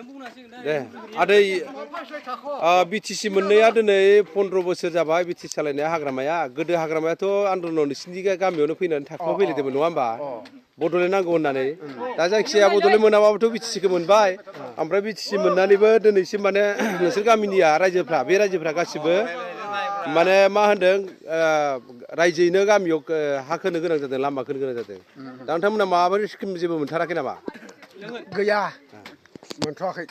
दे आदै बिटिसि मोननाया दिनै 15 बोसोर जाबाय बिटिसि सालायनाया हाग्रामाया गोदो हाग्रामायाथ' आन्दलनाव नोंसिनि गामियावनो फैनानै थाखोआव फैलायदोंमोन नङा होमबा बड'लेण्ड नांगौ होननानै दा जायखिजाया बड'लेण्ड मोनाबाबोथ' बिटिसिखौ मोनबाय ओमफ्राय बिटिसि मोननानैबो दिनैसिम माने नोंसोर गामिनिया रायजोफ्रा बे रायजोफ्रा गासिबो माने मा होनदों रायजोयैनो गामियाव हा खोनो गोनां जादों लामा खोनो गोनां जादों दा नोंथांमोना माबाफोर स्किम जेबो मोनथाराखै नामा गैया मोनथ'वाखै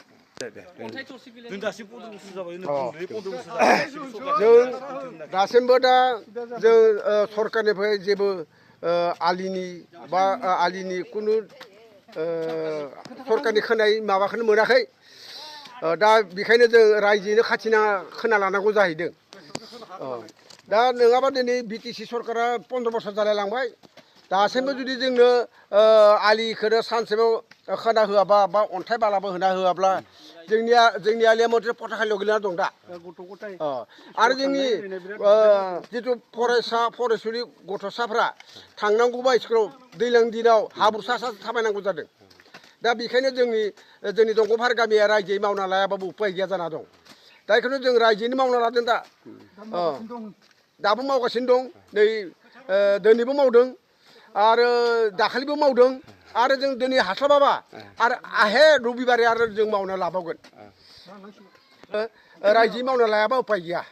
जों दासिम 15 बोसोर जाबाय जों दासिमबो दा जों सरकारनिफ्राय जेबो आलिनि बा आलिनि खुनु सरकारनि खोनाय माबाखौनो मोनाखै दा बेखायनो जों रायजोयैनो खाथिना खोना लानांगौ जाहैदों दा नङाबा दिनै बिटिसि सरकारा 15 बोसोर जालायलांबाय दासिमबो जुदि जोंनो आलिखौनो सानसेबाव खोना होआबा बा अन्थाइ बालाबो होना होआब्ला जोंनि आलिया मथे पथाखालियाव गोलैना दं दा आरो जोंनि जिथु फरायसा फरायसुलि गथ'साफ्रा थांनांगौबा स्कुलाव दैज्लां दिनाव हाब्रु सा सा थाबायनांगौ जादों दा बेखायनो जोंनि दंग'फार गामिया रायजोयै मावना लायाबाबो उपाय गैया जाना दं दा बेखौनो जों रायजोयैनो मावना लादों दा दाबो मावगासिनो दं नै दिनैबो मावदों आरो दाखालिबो मावदों आरो जों दिनै हास्लाबाबा आरो आहे रबिबारै आरो जों मावना लाबावगोन रायजोयै मावना लायाबा उपाय गैया